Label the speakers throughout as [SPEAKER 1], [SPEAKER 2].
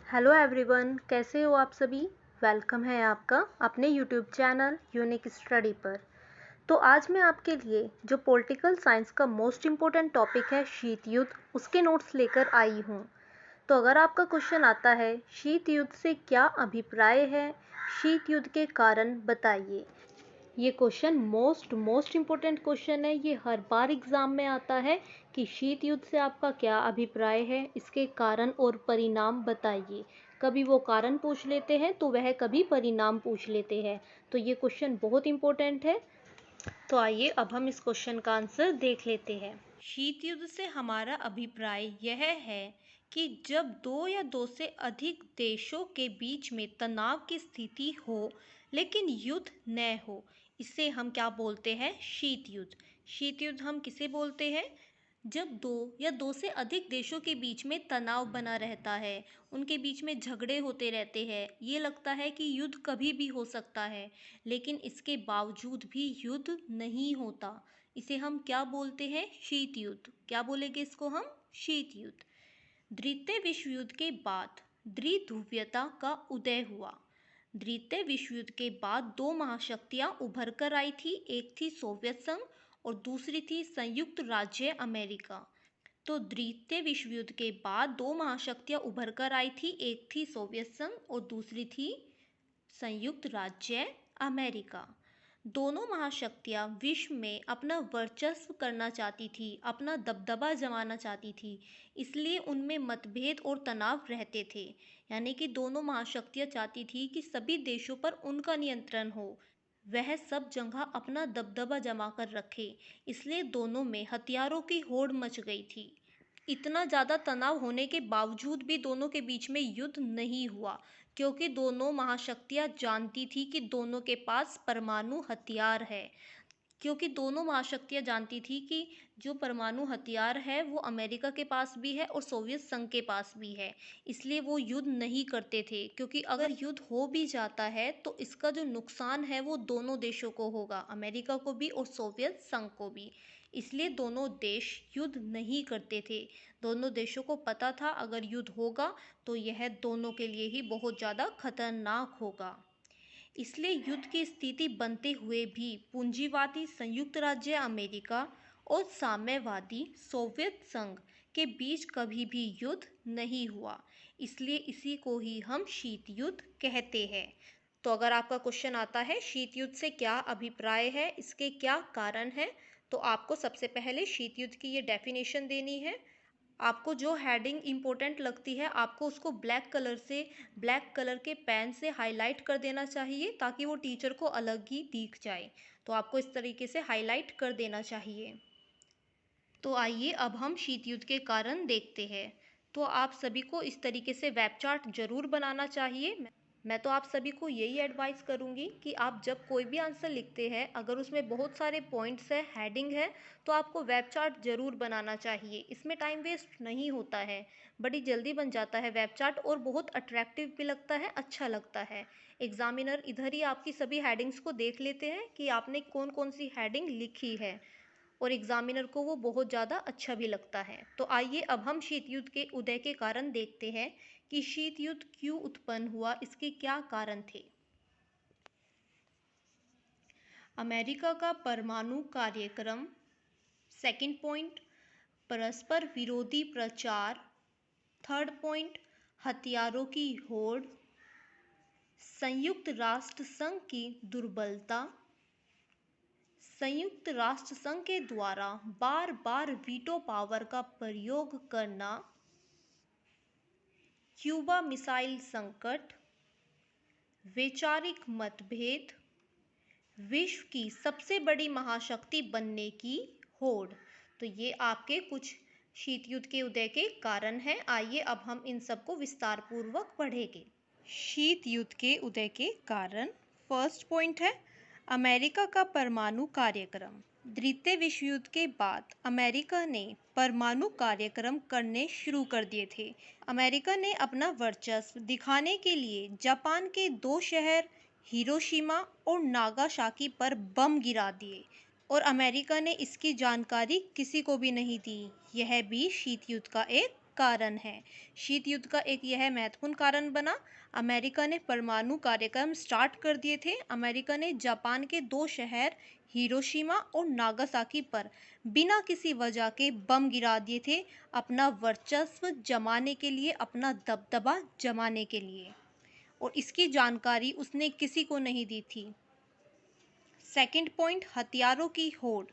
[SPEAKER 1] Hello everyone, कैसे हो आप सभी। वेलकम है आपका अपने यूट्यूब चैनल यूनिक स्टडी पर। तो आज मैं आपके लिए जो पॉलिटिकल साइंस का मोस्ट इम्पोर्टेंट टॉपिक है शीत युद्ध, उसके नोट्स लेकर आई हूँ। तो अगर आपका क्वेश्चन आता है शीत युद्ध से क्या अभिप्राय है, शीत युद्ध के कारण बताइए। ये क्वेश्चन मोस्ट इम्पोर्टेंट क्वेश्चन है। ये हर बार एग्ज़ाम में आता है कि शीत युद्ध से आपका क्या अभिप्राय है, इसके कारण और परिणाम बताइए। कभी वो कारण पूछ लेते हैं तो वह कभी परिणाम पूछ लेते हैं। तो ये क्वेश्चन बहुत इम्पोर्टेंट है। तो आइए अब हम इस क्वेश्चन का आंसर देख लेते हैं। शीत युद्ध से हमारा अभिप्राय यह है कि जब दो या दो से अधिक देशों के बीच में तनाव की स्थिति हो लेकिन युद्ध न हो, इसे हम क्या बोलते हैं, शीत युद्ध। शीत युद्ध हम किसे बोलते हैं, जब दो या दो से अधिक देशों के बीच में तनाव बना रहता है, उनके बीच में झगड़े होते रहते हैं, ये लगता है कि युद्ध कभी भी हो सकता है लेकिन इसके बावजूद भी युद्ध नहीं होता, इसे हम क्या बोलते हैं, शीत युद्ध। क्या बोलेंगे इसको हम, शीत युद्ध। द्वितीय विश्व युद्ध के बाद द्विध्रुवीयता का उदय हुआ। द्वितीय विश्व युद्ध के बाद दो महाशक्तियां उभर कर आई थी, एक थी सोवियत संघ और दूसरी थी संयुक्त राज्य अमेरिका। तो द्वितीय विश्व युद्ध के बाद दो महाशक्तियां उभर कर आई थी, एक थी सोवियत संघ और दूसरी थी संयुक्त राज्य अमेरिका। दोनों महाशक्तियां विश्व में अपना वर्चस्व करना चाहती थी, अपना दबदबा जमाना चाहती थी, इसलिए उनमें मतभेद और तनाव रहते थे। यानी कि दोनों महाशक्तियां चाहती थी कि सभी देशों पर उनका नियंत्रण हो, वह सब जगह अपना दबदबा जमा कर रखे, इसलिए दोनों में हथियारों की होड़ मच गई थी। इतना ज़्यादा तनाव होने के बावजूद भी दोनों के बीच में युद्ध नहीं हुआ, क्योंकि दोनों महाशक्तियां जानती थी कि दोनों के पास परमाणु हथियार है। क्योंकि दोनों महाशक्तियां जानती थी कि जो परमाणु हथियार है वो अमेरिका के पास भी है और सोवियत संघ के पास भी है, इसलिए वो युद्ध नहीं करते थे। क्योंकि अगर युद्ध हो भी जाता है तो इसका जो नुकसान है वो दोनों देशों को होगा, अमेरिका को भी और सोवियत संघ को भी। इसलिए दोनों देश युद्ध नहीं करते थे। दोनों देशों को पता था अगर युद्ध होगा तो यह दोनों के लिए ही बहुत ज़्यादा खतरनाक होगा। इसलिए युद्ध की स्थिति बनते हुए भी पूंजीवादी संयुक्त राज्य अमेरिका और साम्यवादी सोवियत संघ के बीच कभी भी युद्ध नहीं हुआ, इसलिए इसी को ही हम शीत युद्ध कहते हैं। तो अगर आपका क्वेश्चन आता है शीत युद्ध से क्या अभिप्राय है, इसके क्या कारण है, तो आपको सबसे पहले शीत युद्ध की ये डेफिनेशन देनी है। आपको जो हेडिंग इम्पोर्टेंट लगती है आपको उसको ब्लैक कलर के पेन से हाईलाइट कर देना चाहिए, ताकि वो टीचर को अलग ही दिख जाए। तो आपको इस तरीके से हाईलाइट कर देना चाहिए। तो आइए अब हम शीत युद्ध के कारण देखते हैं। तो आप सभी को इस तरीके से वेब चार्ट जरूर बनाना चाहिए। मैं तो आप सभी को यही एडवाइस करूंगी कि आप जब कोई भी आंसर लिखते हैं, अगर उसमें बहुत सारे पॉइंट्स है, हेडिंग है, तो आपको वेब चार्ट जरूर बनाना चाहिए। इसमें टाइम वेस्ट नहीं होता है, बड़ी जल्दी बन जाता है वेब चार्ट और बहुत अट्रैक्टिव भी लगता है, अच्छा लगता है। एग्जामिनर इधर ही आपकी सभी हेडिंग्स को देख लेते हैं कि आपने कौन कौन सी हेडिंग लिखी है, और एग्जामिनर को वो बहुत ज़्यादा अच्छा भी लगता है। तो आइए अब हम शीत युद्ध के उदय के कारण देखते हैं कि शीत युद्ध क्यों उत्पन्न हुआ, इसके क्या कारण थे। अमेरिका का परमाणु कार्यक्रम। सेकंड पॉइंट, परस्पर विरोधी प्रचार। थर्ड पॉइंट, हथियारों की होड़। संयुक्त राष्ट्र संघ की दुर्बलता। संयुक्त राष्ट्र संघ के द्वारा बार बार वीटो पावर का प्रयोग करना। क्यूबा मिसाइल संकट। वैचारिक मतभेद। विश्व की सबसे बड़ी महाशक्ति बनने की होड़। तो ये आपके कुछ शीत युद्ध के उदय के कारण हैं। आइए अब हम इन सबको विस्तार पूर्वक पढ़ेंगे। शीत युद्ध के उदय के कारण। फर्स्ट पॉइंट है अमेरिका का परमाणु कार्यक्रम। द्वितीय विश्व युद्ध के बाद अमेरिका ने परमाणु कार्यक्रम करने शुरू कर दिए थे। अमेरिका ने अपना वर्चस्व दिखाने के लिए जापान के दो शहर हिरोशिमा और नागासाकी पर बम गिरा दिए, और अमेरिका ने इसकी जानकारी किसी को भी नहीं दी। यह भी शीत युद्ध का एक कारण है। शीत युद्ध का एक यह महत्वपूर्ण कारण बना। अमेरिका ने परमाणु कार्यक्रम स्टार्ट कर दिए थे। अमेरिका ने जापान के 2 शहर हिरोशिमा और नागासाकी पर बिना किसी वजह के बम गिरा दिए थे, अपना वर्चस्व जमाने के लिए, अपना दबदबा जमाने के लिए, और इसकी जानकारी उसने किसी को नहीं दी थी। सेकंड पॉइंट, हथियारों की होड़।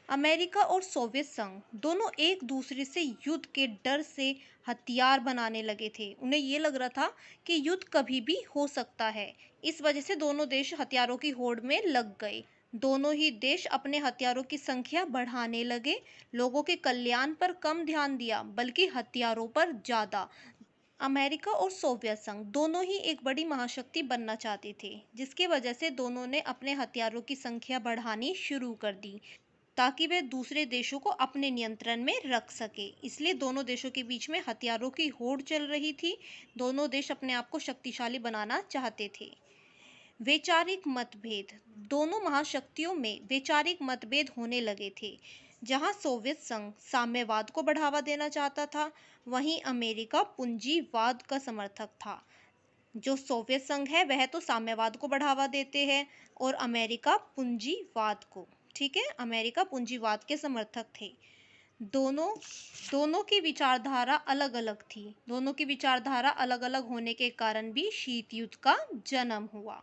[SPEAKER 1] अमेरिका और सोवियत संघ दोनों एक दूसरे से युद्ध के डर से हथियार बनाने लगे थे। उन्हें ये लग रहा था कि युद्ध कभी भी हो सकता है। इस वजह से दोनों देश हथियारों की होड़ में लग गए। दोनों ही देश अपने हथियारों की संख्या बढ़ाने लगे, लोगों के कल्याण पर कम ध्यान दिया बल्कि हथियारों पर ज़्यादा। अमेरिका और सोवियत संघ दोनों ही एक बड़ी महाशक्ति बनना चाहते थे, जिसकी वजह से दोनों ने अपने हथियारों की संख्या बढ़ानी शुरू कर दी ताकि वे दूसरे देशों को अपने नियंत्रण में रख सके। इसलिए दोनों देशों के बीच में हथियारों की होड़ चल रही थी। दोनों देश अपने आप को शक्तिशाली बनाना चाहते थे। वैचारिक मतभेद। दोनों महाशक्तियों में वैचारिक मतभेद होने लगे थे। जहां सोवियत संघ साम्यवाद को बढ़ावा देना चाहता था, वहीं अमेरिका पूंजीवाद का समर्थक था। जो सोवियत संघ है वह तो साम्यवाद को बढ़ावा देते हैं और अमेरिका पूंजीवाद को। ठीक है, अमेरिका पूंजीवाद के समर्थक थे। दोनों की विचारधारा अलग अलग थी। दोनों की विचारधारा अलग अलग होने के कारण भी शीत युद्ध का जन्म हुआ।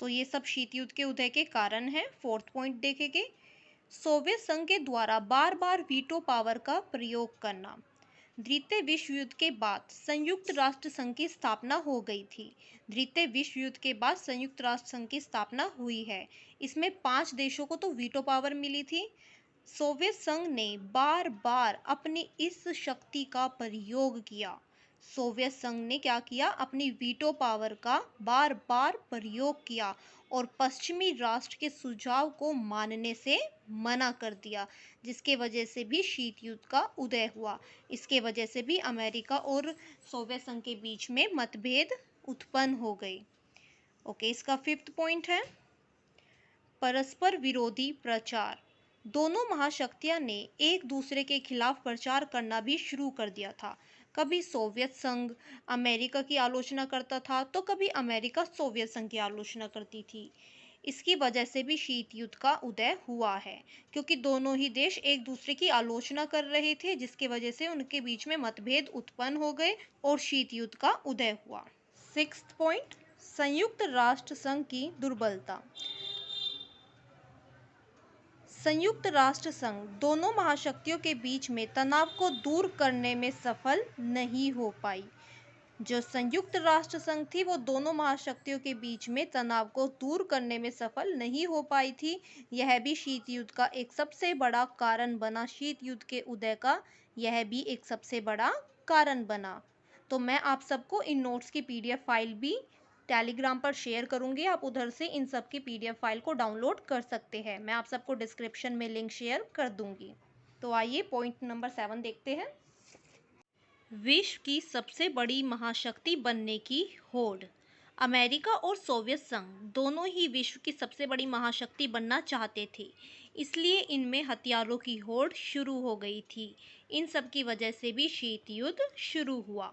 [SPEAKER 1] तो ये सब शीत युद्ध के उदय के कारण है। फोर्थ पॉइंट देखेंगे, सोवियत संघ के द्वारा बार बार वीटो पावर का प्रयोग करना। द्वितीय विश्व युद्ध के बाद संयुक्त राष्ट्र संघ की स्थापना हो गई थी। द्वितीय विश्व युद्ध के बाद संयुक्त राष्ट्र संघ की स्थापना हुई है। इसमें 5 देशों को तो वीटो पावर मिली थी। सोवियत संघ ने बार बार अपनी इस शक्ति का प्रयोग किया। सोवियत संघ ने क्या किया, अपनी वीटो पावर का बार बार प्रयोग किया और पश्चिमी राष्ट्र के सुझाव को मानने से मना कर दिया, जिसके वजह से भी शीत युद्ध का उदय हुआ। इसके वजह से भी अमेरिका और सोवियत संघ के बीच में मतभेद उत्पन्न हो गए। ओके, इसका फिफ्थ पॉइंट है परस्पर विरोधी प्रचार। दोनों महाशक्तियां ने एक दूसरे के खिलाफ प्रचार करना भी शुरू कर दिया था। कभी सोवियत संघ अमेरिका की आलोचना करता था तो कभी अमेरिका सोवियत संघ की आलोचना करती थी। इसकी वजह से भी शीत युद्ध का उदय हुआ है, क्योंकि दोनों ही देश एक दूसरे की आलोचना कर रहे थे, जिसकी वजह से उनके बीच में मतभेद उत्पन्न हो गए और शीत युद्ध का उदय हुआ। सिक्स्थ पॉइंट, संयुक्त राष्ट्र संघ की दुर्बलता। संयुक्त राष्ट्र संघ दोनों महाशक्तियों के बीच में तनाव को दूर करने में सफल नहीं हो पाई। जो संयुक्त राष्ट्र संघ थी वो दोनों महाशक्तियों के बीच में तनाव को दूर करने में सफल नहीं हो पाई थी। यह भी शीत युद्ध का एक सबसे बड़ा कारण बना। शीत युद्ध के उदय का यह भी एक सबसे बड़ा कारण बना। तो मैं आप सबको इन नोट्स की PDF फाइल भी टेलीग्राम पर शेयर करूंगी। आप उधर से इन सब की PDF फाइल को डाउनलोड कर सकते हैं। मैं आप सबको डिस्क्रिप्शन में लिंक शेयर कर दूंगी। तो आइए पॉइंट नंबर 7 देखते हैं। विश्व की सबसे बड़ी महाशक्ति बनने की होड़। अमेरिका और सोवियत संघ दोनों ही विश्व की सबसे बड़ी महाशक्ति बनना चाहते थे, इसलिए इनमें हथियारों की होड़ शुरू हो गई थी। इन सब की वजह से भी शीत युद्ध शुरू हुआ।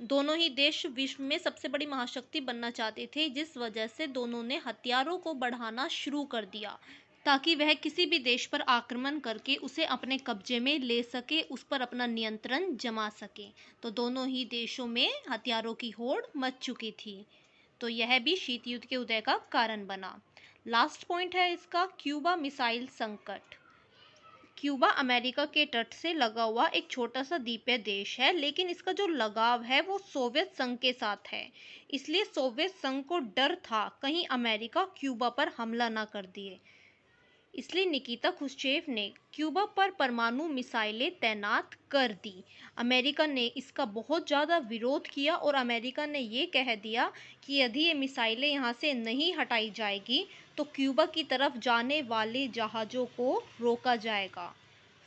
[SPEAKER 1] दोनों ही देश विश्व में सबसे बड़ी महाशक्ति बनना चाहते थे, जिस वजह से दोनों ने हथियारों को बढ़ाना शुरू कर दिया ताकि वह किसी भी देश पर आक्रमण करके उसे अपने कब्जे में ले सके, उस पर अपना नियंत्रण जमा सके। तो दोनों ही देशों में हथियारों की होड़ मच चुकी थी। तो यह भी शीत युद्ध के उदय का कारण बना। लास्ट पॉइंट है इसका, क्यूबा मिसाइल संकट। क्यूबा अमेरिका के तट से लगा हुआ एक छोटा सा द्वीपीय देश है, लेकिन इसका जो लगाव है वो सोवियत संघ के साथ है। इसलिए सोवियत संघ को डर था कहीं अमेरिका क्यूबा पर हमला ना कर दिए। इसलिए निकिता क्रुश्चेव ने क्यूबा पर परमाणु मिसाइलें तैनात कर दी। अमेरिका ने इसका बहुत ज़्यादा विरोध किया और अमेरिका ने ये कह दिया कि यदि ये मिसाइलें यहाँ से नहीं हटाई जाएगी तो क्यूबा की तरफ जाने वाले जहाज़ों को रोका जाएगा।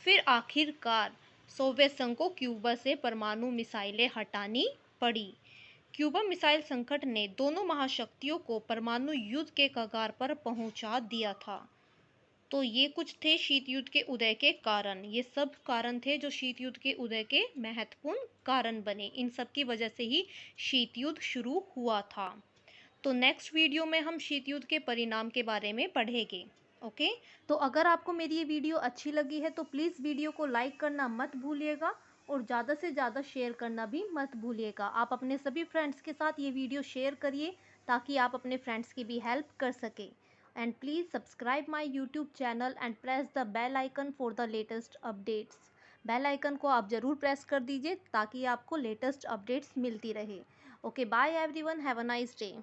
[SPEAKER 1] फिर आखिरकार सोवियत संघ को क्यूबा से परमाणु मिसाइलें हटानी पड़ी। क्यूबा मिसाइल संकट ने दोनों महाशक्तियों को परमाणु युद्ध के कगार पर पहुंचा दिया था। तो ये कुछ थे शीत युद्ध के उदय के कारण। ये सब कारण थे जो शीत युद्ध के उदय के महत्वपूर्ण कारण बने। इन सब की वजह से ही शीत युद्ध शुरू हुआ था। तो नेक्स्ट वीडियो में हम शीत युद्ध के परिणाम के बारे में पढ़ेंगे। ओके, तो अगर आपको मेरी ये वीडियो अच्छी लगी है तो प्लीज़ वीडियो को लाइक करना मत भूलिएगा और ज़्यादा से ज़्यादा शेयर करना भी मत भूलिएगा। आप अपने सभी फ्रेंड्स के साथ ये वीडियो शेयर करिए ताकि आप अपने फ्रेंड्स की भी हेल्प कर सकें। And please subscribe my YouTube channel and press the bell icon for the latest updates. Bell icon को आप ज़रूर प्रेस कर दीजिए ताकि आपको लेटेस्ट अपडेट्स मिलती रहे। Okay, bye everyone, have a nice day.